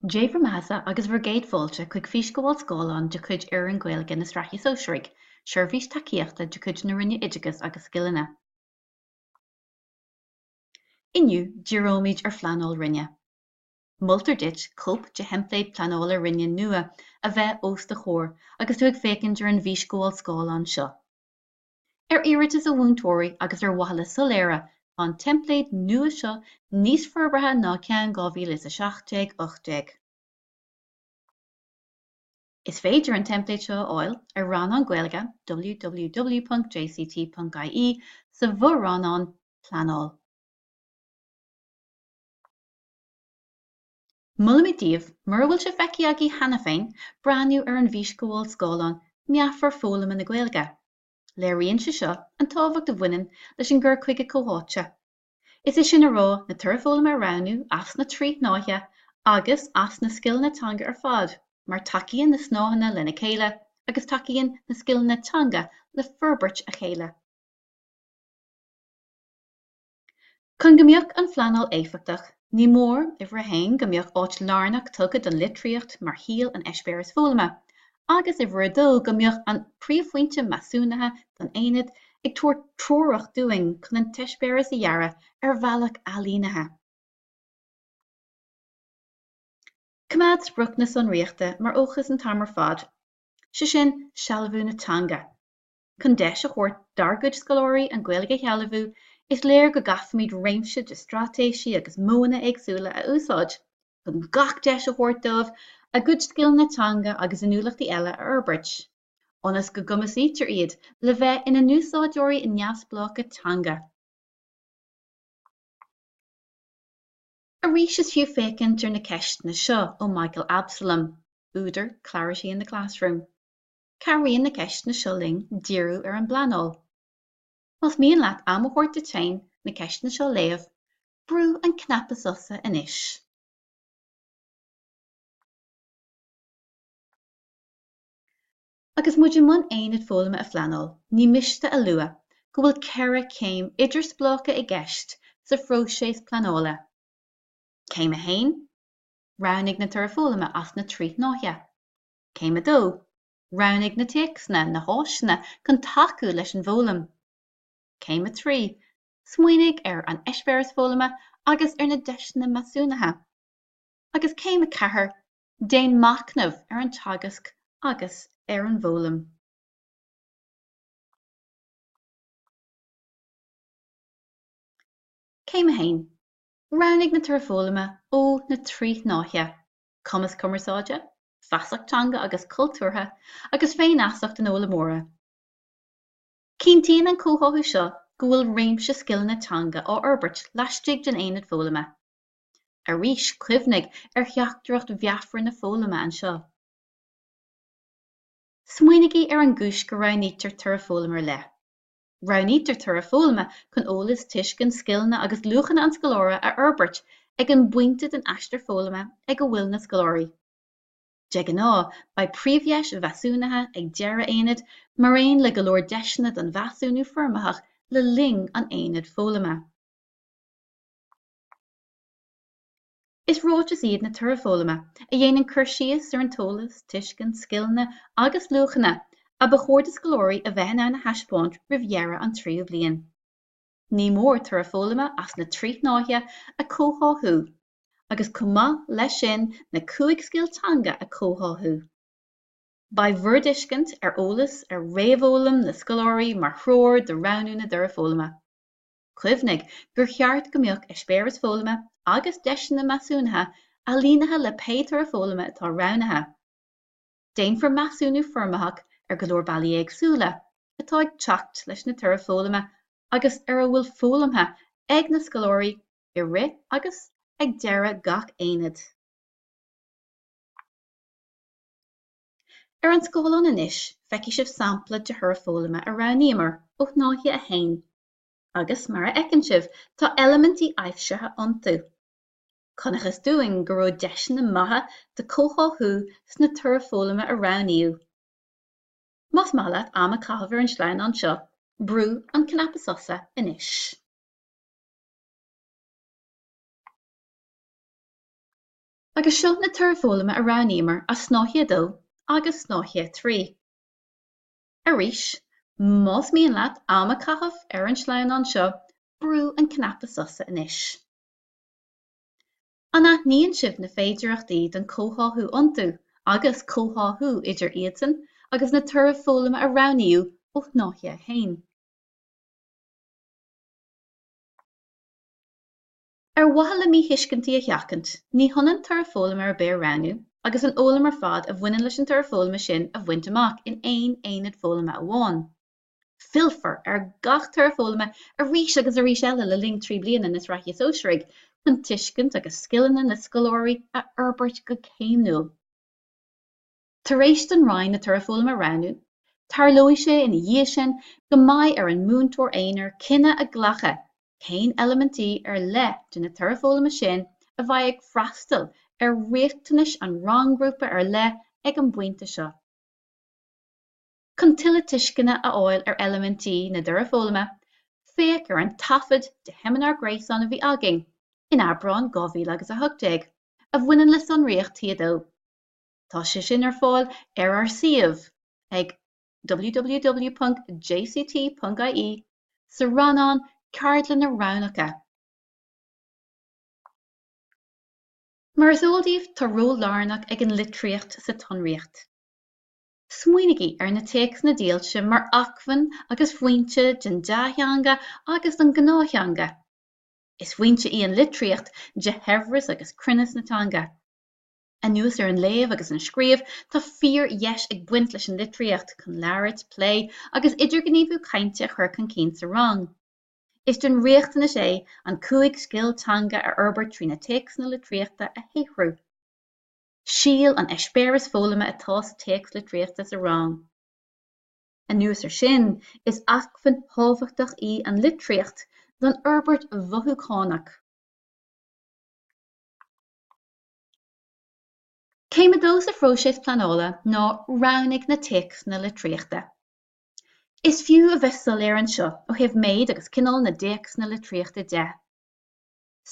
Déifar measa agus bhar géad fáilte chuig fís go bhfuil scáileán de chuid ar an Gaeilge na straithí sóisiúraigh, seirbhís tacaíochta de chuid na rinne oideachas agus scileanna. Inniu díreóimid ar Pleanáil Roinne. Moltar duit cóp de hempléid Pleanála Roinne nua a bheith os de chóir agus tú ag fécinn ar an bhís go bhfuil scáileán seo. Ar iarratas a bhúntóirí agus ar wathla soléire an templéid nua seo níos forbartha ná ceann 2017-18. Is féidir an templéid seo áil ar rannán Gaeilge www.jct.ie sa bhórannán Pleanáil. Mullamidíobh mar bhfuil se feiciagí hena féin braniú ar an bhís go bhfuil scáileán meafar fólamh na Gaeilge. Léiríonn se seo an tábhacht a bhaineann leis an ggur chuige cóháite. Is sin a rá na tuirfólamh ar ranú as na trí náthe agus as na scileanna ar fad, mar tacaíonn na snáhanna lena chéile agus tacaíonn na scileanna teanga le forbairt a chéile. Chun go mbeadh an phleanáil éifeachtach, ní mór i bhreithéin go mbeadh áit lárnach tugad an litríocht mar shiel an eispéireas fólama, agus i bhreadó go mbeadh an príomhphointe maisiúnatha don aonad ag tuair tróireach dúing chun an teispéireas a dhearra ar bhealach ealaíonatha. Cumad spruc na sonraíochta mar óchas an tamar fad. Sin sealbhú na teanga. Chun deis a chóirt dargad scoláirí an Gaeilge shealbhú is léir go gafamid réimse de stratéisí agus móna éagsúla a úsáid, chun gach deis a chóirt dómh a gcuid scileanna teanga agus an nuachtaí eile a orbairt. Onas go gcumasítear iad le bheith ina núsáideoirí i neamhspleácha teanga. Arís is fiú fécinn tar na ceistena seo ó Michael Absalom, údar Clarity in the Classroom. Caríonn na ceistena seo ling díriú ar an Pleanáil. Mas míon leat am a chóirt tain na ceistena seo léamh, brú an cnappa sosa inis. Agus muidir mun aonad fólama a Pleanáil, ní miste a lua, go bhfuil ceithre céim idir spleácha i gceist sa phróiseas pleanála. Céim a hain, roghnigh na tuirfólama as na trí náthe. Céim a dó, roghnigh na téacsna na háisina chun taú leis an bhólam. Céim a trí, smaoinigh ar an eispéireas fólama agus ar na deisina maisiúnatha. Agus céim a ceathair, déan macnamh ar an teagasc agus ar an bhólam. Céim a hain, roghnigh na tuirfólama ó na trí náthe, cumas cumarsáide, feasachtanga agus cultúrtha agus féin asacht an óla móra. Cíntíonn an cótháthú seo go bhfuil réimse scileanna teanga á orbairt leistigh den aonad fólama. Arís cuimhnig ar cheachtarach bheafar na fólama an seo. Smaoinigí ar an gúis go roghnítear tuirfólama le. Roghnítear tuirfólama chun eolas tuiscin scileanna agus luachanna an scoláire a orbairt ag an buinte den aistear fólama ag go bhfuil na scoláirí. De gná, ba príomhheis bheasúnatha ag deireadh aonad mar aon le go leor deisina don bheasúnú formathach le ling an aonad fólama. Is rátas iad na tuirfólama a dhéanann cuirsíos ar an tolas, tuiscin, scileanna agus luachanna a ba chóir de scoláirí a bheith na heispóint roimh an tríú bliain. Ní mór tuirfólama as na trí náthe a cótháthú, agus cuma leis sin na cúig scialteanga a cótháthú. Ba bhuirduiscint ar eolas ar réamhólam na scoláirí mar threoir de ranú na tuirfólama. Cuimhnig gur cheart go mbeadh eispéireas fólama agus deisina maisiúnatha a líonatha le péadar fólama atá roghnatha. Déanfar maisiúnú formathach ar go leor bailí éagsúla atá ag teacht leis na tuirfólama agus ar a bhfuil fólamtha ag na scoláirí i rith agus ag deireadh gach aonad. Ar an scáileán anois, feiceadh sibh sampla de tuirfólama a roghníomar ó náthe a hain. Agus mar a eicinn sibh tá elementí aifsithe iontu. Chonachas dúing go raibh deisina maithe de cótháthú sna tuirfólama a roghníú. Mas maith am a caithfear an sleán an seo, brú an cnappa sosa anois. agus seo na tuirfeolama a ranímar a snáithia 2 agus snáithia 3. Arís, más míon leat ama caithfh ar an sleamh an seo brú an cnapa susa inis. Anna níonn sibh na féidireachtaí don cótháthú iontu agus cótháthú idir iadsan agus na tuirfeolama a raníú ó snáithia féin. Ar watha le mí thuiscintí a cheachant, ní thonan tuirfeolama ar beir ranú agus an ólam ar fad a bhaineann leis an tuirfeolama sin a bhaint amach in éonad feolama amháin. Filfar ar gach tuirfeolama a rís agus a rís eile le ling 3 bliana is raithas ósraig chun tuiscint agus scileanna na scoláirí a orbairt go céimnú. Tar éis don Roinne na tuirfeolama ranú, tarlóidh sé ina dhiaidh sin go maith ar an múntóir éonar cinenne a ghlacha cén elementí ar le de na tuirfeolama sin a bhaith ag freastal ar riachtanas an ranggrúpa ar le ag an bpointe seo. Chun tuile tuiscinne a fháil ar elementí na tuirfeolama, féach ar an tafad de Themanar Gréasáin a bhí agin in Aibreán 2018 a bhaineann le sonraíocht T2. Tá sé sin ar fáil ar siomh ag www.jct.ie sa ranán Ceardlanna Rognacha. Mar is ódaíomh tá ról lárnach ag an litríocht sa tonraíocht. Smaoinigí ar na téacs na díailse mar acmhainn agus bhainte den datheanga agus don gnátheanga. Is bhainte í an litríocht de hebhras agus cruinneas natanga. Anuas ar an léamh agus an scríomh tá fíor dheis ag buint leis an litríocht chun leabhart, plé agus idir gníomhú cainte a chur chun cinn sa rang. Is den riachtanas é an cúig sciltanga ar orbairt trí na téacs na litríochta a héhrú. Síl an eispéras feolama atá sa téacs litríochta sa rang. Anuas ar sin is acmhainn tábhachtach í an litríocht don orbairt bhuthúcánach. Céime dó sa phróisis pleanála ná rognaigh na téacs na litríochta. Is fiú a bheitsil ar an seo ó thaobh méid agus cinál na téacs na litríochta de.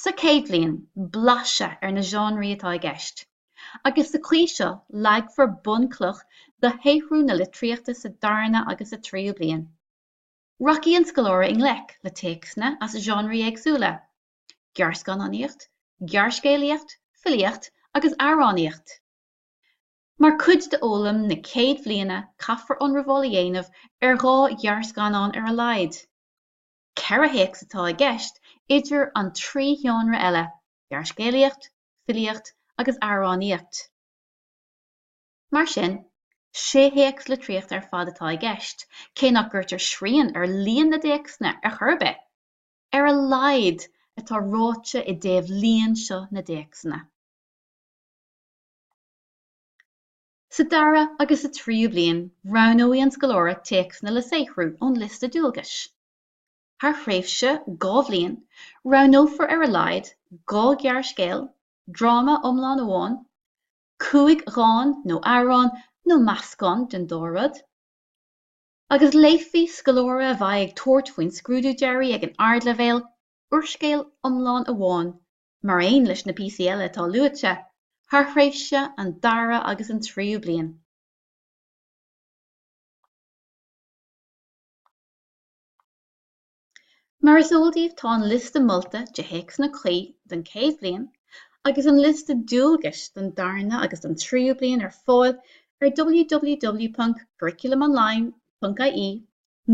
Sa céad bliain, blaise ar na seanraí atá i gceist, agus sa clí seo leagfar buncloch do héhrú na litríochta sa darna agus sa tríú bliain. Rochaí an scoláire in lech le téacsna as seanraí éagsúla, gearscanánaíocht, gearscéalaíocht, filíocht agus aránaíocht. Mar cuid de ólam na céad bbliana caithfar an ribhála dhéanamh ar dhá gearscanán ar a laghad. Ceithre héacs atá i gceist idir an trí sheanra eile, gearscéalaíocht, filíocht agus aránaíocht. Mar sin, sé héacs litríocht ar fad atá i gceist, cé nach gurtar srian ar líon na déacsna ar churbe, ar a laghad atá ráite i dtaobh líon seo na déacsna. Sa dara agus sa tríú bliain, rognóidh an scoláire téacsna le séichrú ón lista dúilgas. Thar shréimhse gá bhliain, rognófar ar a laghad, gá gearscéal, drama iomlán amháin, 5 ghán nó arán nó meascán den dórad, agus léifí scoláire a bhaith ag tabhairt faoin scrúdú deirí ag an ardleibhéal, uairscéal iomlán amháin, mar aon leis na PCL atá luaite, thar shréimhse an dara agus an tríú bliain. Mar is ódaíomh tá an lista molta de héacs na clí den céad bliain agus an lista dúilgas den darna agus an tríú bliain ar fáil ar www.curriculumonline.ie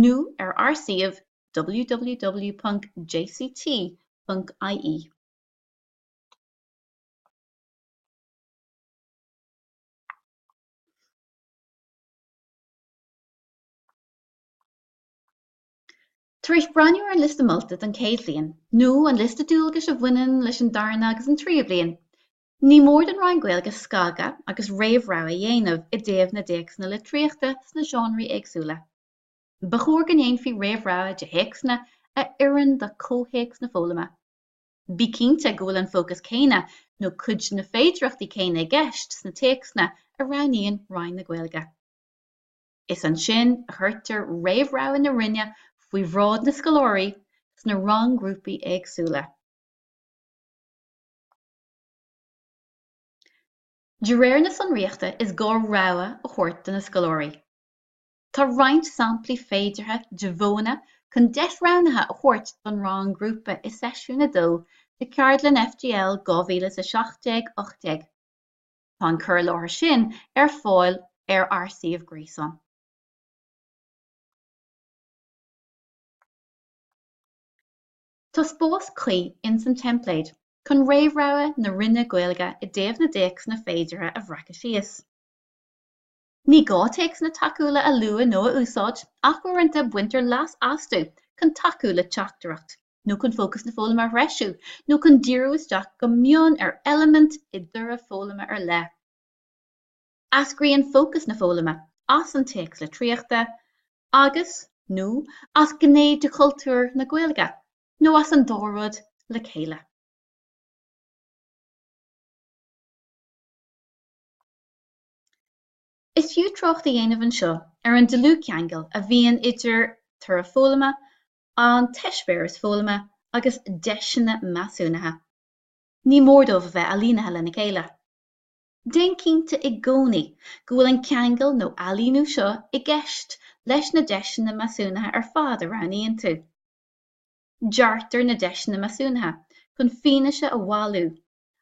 nó ar siomh www.jct.ie. Tar éis breanniú ar an lista molta den céad bliain nó an lista dúilgas a bhaineann leis an darna agus an tríú bliain. Ní mór den Roinn Gaeilge scaga agus réamhrá a dhéanamh i dtaobh na déacs na litríochta sna seanraí éagsúla. Ba chóir go ndéanfaí réamhrá de héacsna a oireann do cóhéacs na fólama. Bí cinnte go bhfuil an fócas céine nó cuid na féidireachtaí céine i gceist sna téacsna a roghnaíonn Roinn na Gaeilge. Is an sin a chuirtear réamhrá na rinne faoi bhrád na scoláirí sna ranggrúpaí éagsúla. De réir na sonriachta is gá rogha a chuirt den na scoláirí. Tá roinnt samplaí féidirtha de bhóna chun 10 roghnatha a chuirt don rang grúpa is seisiúna dó de ceardlann FGL 2017-18. Tá an cur láthair sin ar fáil ar RCamh Gréasáin. Tá spós claí in san template chun réamhrogha na rinne Gaeilge i dtaobh na déacs na féidirtha a bhreaca síos. Ní gá téacs na takeúla a luath nó a úsáid ach uaireanta buintear leas asú chun takeúla teachtareacht nó chun fócas na fólama a reisiú nó chun díriú isteach go mion ar element I dtora fólama ar le. Ascraíonn fócas na fólama as an téacs le tríochta agus nó as gnéad de cultúr na Gaeilge nó as an dóráid le chéile. Is fiú trocht a dhéanamh anseo ar an dlú ceangal a bhíonn idir tura fólama, an teisperas fólama agus deisina measúnatha. Ní mórdómh a bheith a línathe lena chéile. Déan cínta I gcónaí go bhfuil an ceangal nó alínú seo I gceist leis na deisina measúnatha ar fad a roghnaíonn tú. Deartar na deisina measúnatha chun fianaise a bháilú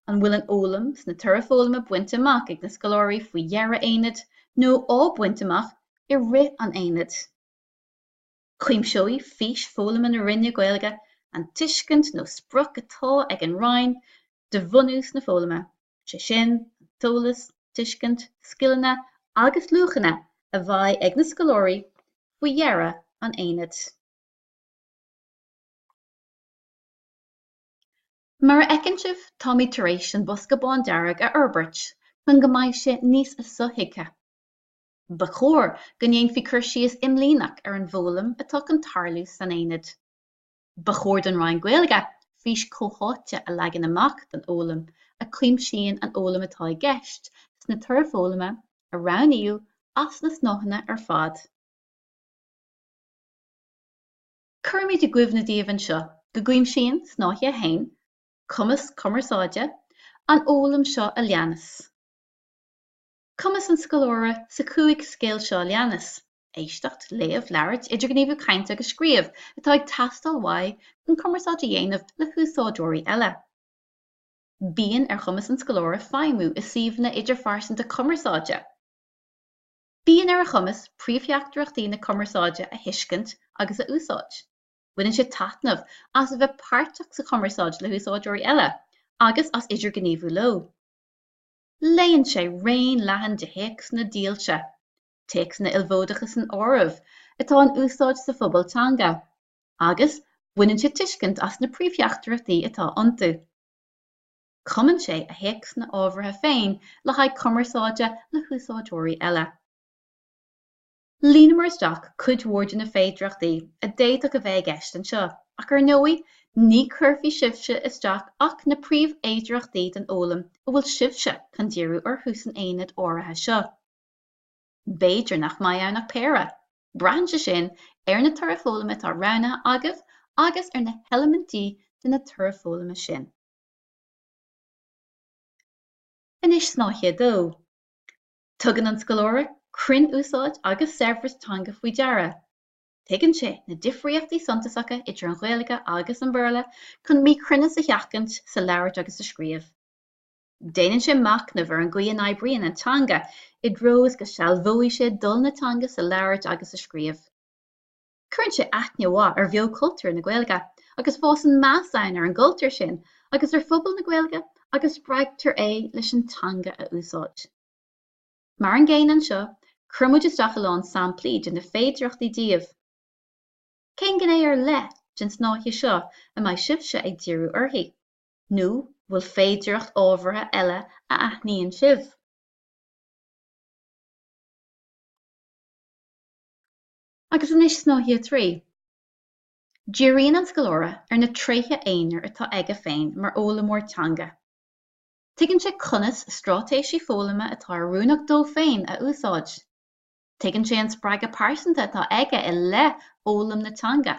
an bhfuil an ólam sna tura fólama buinte amach ag na scoláirí faoi dhearra aonad nó á buinte amach I rith an aonad. Cuimseoidh fís fólama na rinne Gaeilge an tuiscint nó sprioc atá ag an Roinn de bhunús na fólama, sé sin, tolas, tuiscint, scileanna agus luachanna a bhaidh ag na scoláirí faoi dhearra an aonad. Mar ecann sibh Tommy tar éis an bosca bán dearg a Urbert chun go mbeidh sé níos sothaice. Ba chóir go ndéanfadh cur síos imlíonach ar an bhólam atá chun tarlú san aonad. Ba chóir don Roinn Gaeilge fís cóháite a leagan amach don ólam a cuimsíonn an ólam atá I gceist sna tura fólama a roghnaíodh as na snohanna ar fad. Cuirmid I gcuimhne díobh anseo go cuimsíonn snáithí a hain Cumas cumarsáide an ólam seo a leannas. Cumas an scoláire sa cúig scéal seo a leannas, éisteacht, léamh, labhairt, idirghníomh cainte agus scríobh atá ag teastáil mhaith chun cumarsáide dhéanamh le húsáideoirí eile. Bíonn ar chumas an scoláire feidhmiú is suíomhanna idir farsanta cumarsáide. Bíonn ar a chumas príomhtheachtareachtaí na cumarsáide a thuiscint agus a úsáid. Bhuineann sé taitneamh as a bheith páirteach sa cumarsáid le húsáideoirí eile agus as idirghníomhú leo. Léann sé raon leathan de héics na díolte, téacs na ilbhódachas an áireamh atá an úsáid sa phobaltanga, agus bhuineann sé tuiscint as na príomhtheachtareachtaí atá iontu. Cumann sé a héics na ábhartha féin le haghaidh cumarsáide le húsáideoirí eile. Líonamar isteach cuid mhórde na féidearachtaí a d'fhéadfadh go bheith gceist anseo, ach ar ndóigh ní chuirfí sibse isteach ach na príomh-éidearachtaí den ólam a bhfuil sibse chun díriú ar thús an aonad áirithe seo. Béidir nach maith ann nach péire, breathnaise sin ar na tura fólama atá roghnaithe agah agus ar na heilimintí de na tura fólama sin. Inis snáithí dó. Tugann an scoláire crin úsáid agus serbhras tanga faoi deara. Tuigeann sé na difríochtaí suntasacha idir an Gaeilge agus an Béarla chun mí crinne sa cheachant sa labhairt agus sa scríobh. Déanann sé mac na bhar an Guaon Éibriain an tanga I dros go sealbhóidh sé dul na tanga sa labhairt agus sa scríobh. Cuireann sé aithne mhaith ar bheo cultúr na Gaeilge agus fós an measáin ar an gcultúr sin agus ar phobal na Gaeilge agus spreagtar é leis an tanga a úsáid. Mar an gcéin anseo, cruimid isteach aláin samplaí de na féidearachtaí díobh. Cén gné ar le den snáithí seo a mbeidh sibse ag díriú uirthi, nó bhfuil féidearacht ábhartha eile a aithníonn sibh. Agus inis snáithí trí. Díríonn an scoláire ar na tréithe aonair atá aige féin mar ólamór tanga. Tuigeann sé conas strátéisí fólama atá ar rúnach dó féin a úsáid. Tuigeann sé an spreaga pásanta atá aige I le ólam na tanga,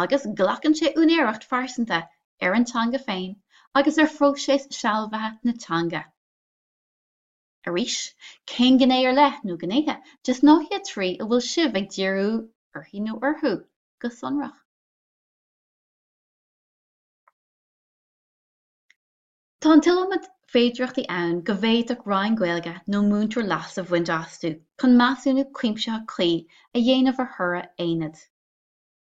agus ghlacann sé únéireacht farsanta ar an tanga féin agus ar phróisis sealbhatha na tanga. Arís, cén gnéir le nó gnéthe, just nóthe trí a bhfuil sibh ag díreú orthaí nó orthú go sonrach. Tá an tuileamad féidireachtaí ann go bhféadfadh Ryan Gaeilge nó múinteoir leas a bhaint asú chun measúnú cuimsethe clí a dhéanamh ar thora aonad.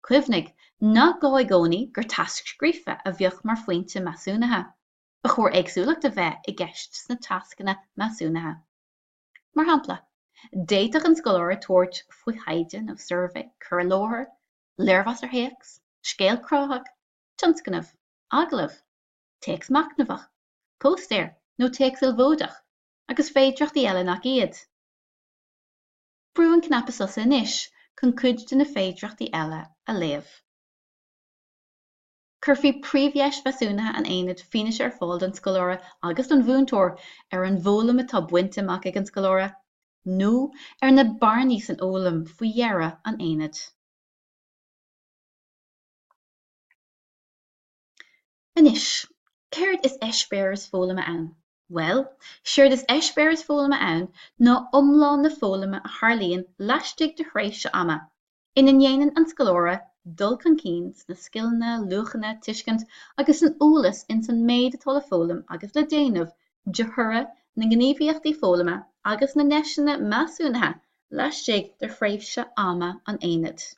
Cuimhnig ná gá i gcónaí gur tasc scríofa a bheadh mar faointe measúnathe, a chur éagsúlacht a bheith i gceist sna tascanna measúnathe. Mar shampla, d'fhéadfadh an scoláire tabhairt faoi thaide nó survey, cur láthair, léirmheas ar théacs, scéal cróthach, tionscnamh, aglah, téacs macnamhach, póstéir nó téacs ilbhódach, agus féidireachtaí eile nach iad. Brúann cnappas os anois chun cuid de na féidireachtaí eile a léamh. Curfaí príomhheis feasúnathe an aonad fianaise ar fáil don scoláire agus don bhúntóir ar an bhólam atá buinte amach ag an scoláire, nó ar na barnaí san ólam faoi dhearradh an aonad. Anois, céard is eispéir is fólama ann? Well, siúr is eispéir is fólama ann ná iomlán na fólama a tharlaíonn laistigh de thréimhse ama, ina ndéanann an scoláire dul chun cinn sna scileanna, luachanna, tuiscint agus an úlas in san méid atá le fólam agus le déanamh de thura na gníomhaíochtaí fólama agus na neisina measúnathe laistigh de thréimhse ama an aonad.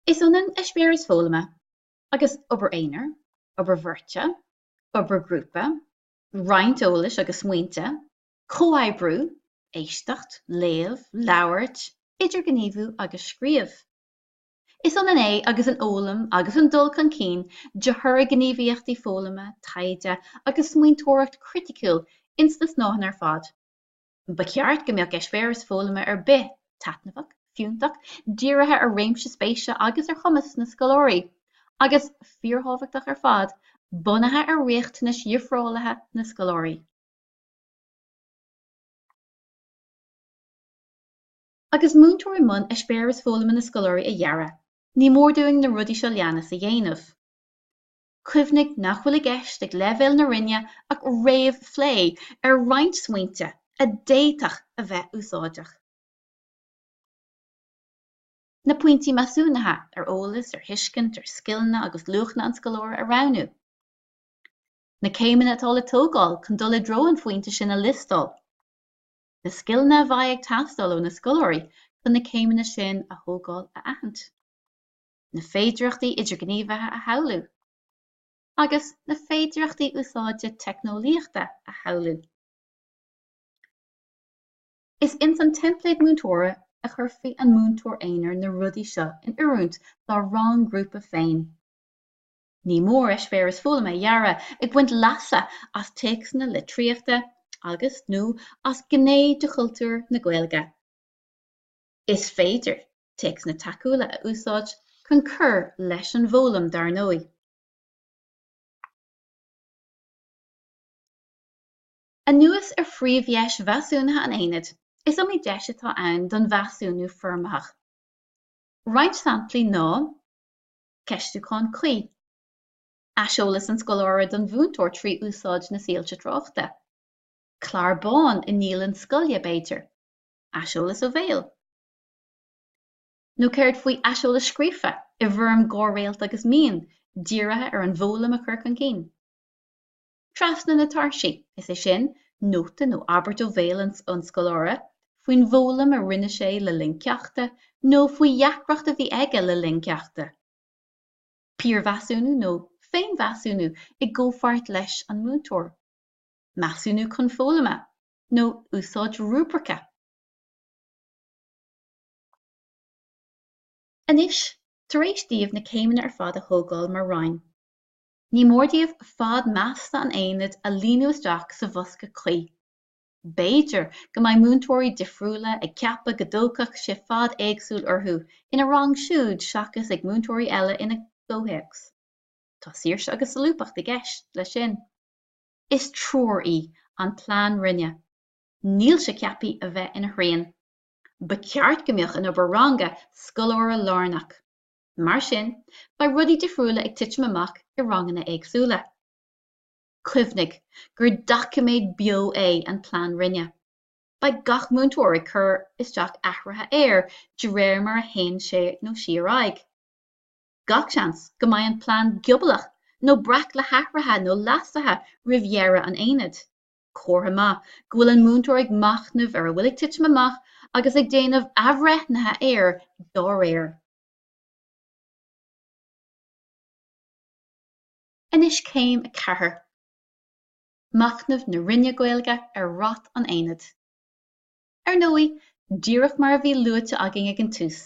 Is ionan eispéir is fólama agus obair éinear, obair bhirte, obair grúpa, roinnt eolais agus muointe, comhaibbrú, éisteacht, léamh, labhairt, idirghníomhú agus scríobh. Is ionan é agus an ólam agus an dul chun cinn de thura gníomhaíochtaí fólama, taide agus muintóireacht criticúil instas náhan ar fad. Ba cheart go mbeadh eispéir is fólama ar bith, taitneamh, fiúntach, dírithe ar réimse spéise agus ar chumas na scoláirí, agus fíorthábhachtach ar fad, bunathe ar riachtanas dhiafrálathe na scoláirí. Agus múinteoir mun eispéir is fólama na scoláirí a dhearradh, ní mór dúing na rudaí seo leanas a dhéanamh. Cuimhnig nach bhfuil i gceist ag leibhéal na rinne ach réamh phlé ar roinnt smaointe a déitach a bheith úsáideach. Na pointí measúnathe ar eolas, ar thuiscint, ar scileanna agus luachna an scoláire a roghnú. Na céimeanna atá le tógáil chun dul i dro an phointe sin a listáil. Na scileanna a bhaid ag teastáil ó na scoláirí chun na céimeanna sin a thógáil a aithint. Na féidireachtaí idirghníomhaithe a shamhlú. Agus na féidireachtaí úsáide teicneolaíochta a shamhlú. Is in san template múinteora a churfaí an múinteoir éinear na rudaí seo in oiriúint dá rang grúpa féin. Ní mór eispéir is fólama a dhearradh ag buint leasa as téacs na litríochta agus nó as gnéad de chultúr na Gaeilge. Is féidir téacs na takeúla a úsáid chun cur leis an bhólam dar nói. Anuas ar phríomhheis bheasúnathe an aonad is iomaí deis atá ann don bheasúnú formaach. Roinnt samplaí ná ceistúcháin clí. Aiseolas an scoláire don bhúntóir trí úsáid na síolte tráchta. Clarbán in níl an scoile béidir. Aiseolas ó bhéal. Nó céirt faoi aiseolas scríofa i bhfoirm gcóiréalt agus mian, dírithe ar an bhólam a chur chun cinn. Trasna na tarsaí is é sin nóta nó abairt ó bhéal an scoláire faoin bhólam a rinne sé le linceachta nó faoi dheacracht a bhí aige le linceachta. Píormheasúnú nó féinmheasúnú i ggófart leis an múinteoir. Measúnú chun fólama nó úsáid rúbracha. Anois, tar éis díobh na céimeanna ar fad a thógáil mar Roinn. Ní mór díobh fad measta an aonad a líonú isteach sa bhosca clí. Béidir go mbeidh múinteoirí difriúla ag ceappa go dóchach sé fad éagsúil orthú ina rang siúd seachas ag múinteoirí eile ina ggóthaics. Tá saoirse agus salúpacht i gceist le sin. Is triúr í an plán rinne. Níl sé ceapaí a bheith ina thrian. Ba ceart go mbeadh in obair ranga scoláire lárnach. Mar sin, ba rudí difriúla ag titim amach I ranganna éagsúla. Cuimhnig gur dacaméid bio é an Pleanáil Roinne. Ba gach múntóir chur isteach athraithe de réir mar a haon sé nó siar-aig. Gach seans go mbeidh an plán giobalach nó brach le hathruithe nó lasathe roimh dheireadh an aonad. Comhartha maith go bhfuil an múntóir ag machnamh ar a bhfuil ag titim amach agus ag déanamh abhreithnithe dá réir. Inis céim a chathair. Machnamh na rinne Gaeilge ar rat an aonad. Ar nóí, díreach mar a bhí luaite agin ag an tús.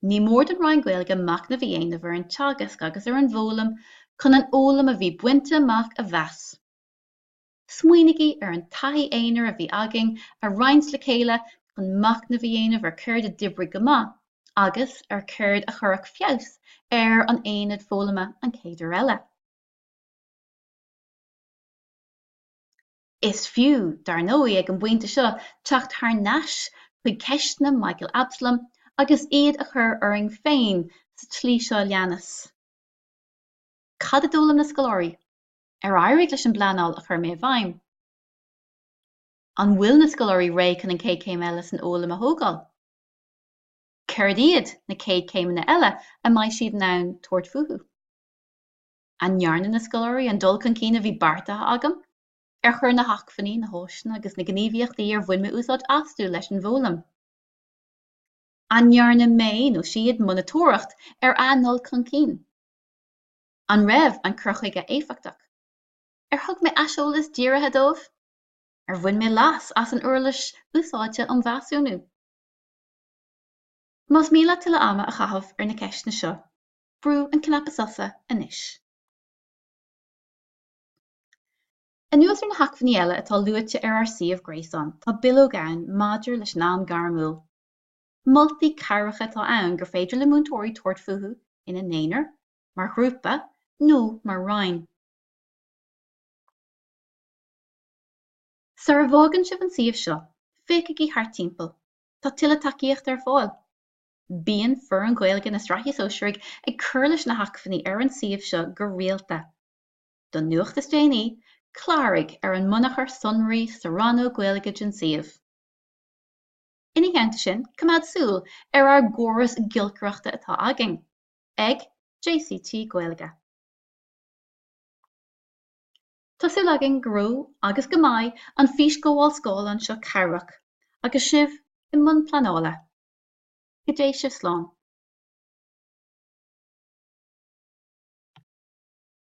Ní mór den Roinn Gaeilge machnamh a dhéanamh ar an teagasc agus ar an bhfólam chun an ólam a bhí buinte amach a bheas. Smaoinigí ar an taithí éonar a bhí agin a roinnt le chéile chun machnamh a dhéanamh ar céard a d'oibrigh go maith, agus ar céard a churach fios ar an aonad fólama an chéidir eile. Is fiú dar nóí ag an bpointe seo teacht thar neis chuig ceistne Michael Absalom agus iad a chur uirinn féin sa tlí seo leanas. Cad a dólam na scoláirí, ar éirigh leis an Pleanáil a chur mé bhaim. An bhfuil na scoláirí ré chun an céad céim eile san ólam a thógáil. Céard iad na céad céimeanna eile a mbeidh siad in ann toirt futhú. An nearna na scoláirí an dul chun cína bhí beartaithe agam, ar chur na hacfaní na hóisna agus na gníomhaíochtaí ar bhain me úsáid asú leis an bhólam. An nearna mé nó siad monatóireacht ar anol chun cín. An raibh an cruchaige éifeachtach. Ar thug mé aiseolalas dírithe dóibh, ar bhain mé las as an uirlis úsáidte an bheasúnú. Más míle tuile ama a chahabh ar na ceistne seo, brú an cnapasasa anois. Anuas ar na hacfaní eile atá luaite ar Siomh Gréasán tá bilóg ann maidir leis náam gairmiúil. Moltaí carracha tá ann gur féidir le múntóirí toirt futhú ina néanar, mar grúpa nó mar Roinn. Sa ar bhágann sibh an Siomh seo, féiceigí thart timpeall, tá tuile tacaíocht ar fáil. Bíonn fir an Gaeilge na Straithas Óisríoch ag cur leis na hacfaní ar an Siomh seo go rialta. Don nuachtas déanaí, clárigh ar an monachar sonraí sa ranó Gaeilge den Siomh. Ina cheanta sin, cumad súil ar gcóras gilcreachta atá agin, ag JCT Gaeilge. Tásúil agin go raibh agus go maith an fís go bháil scáileán seo carrach, agus sibh i mbun pleanála. Go dté sibh slán.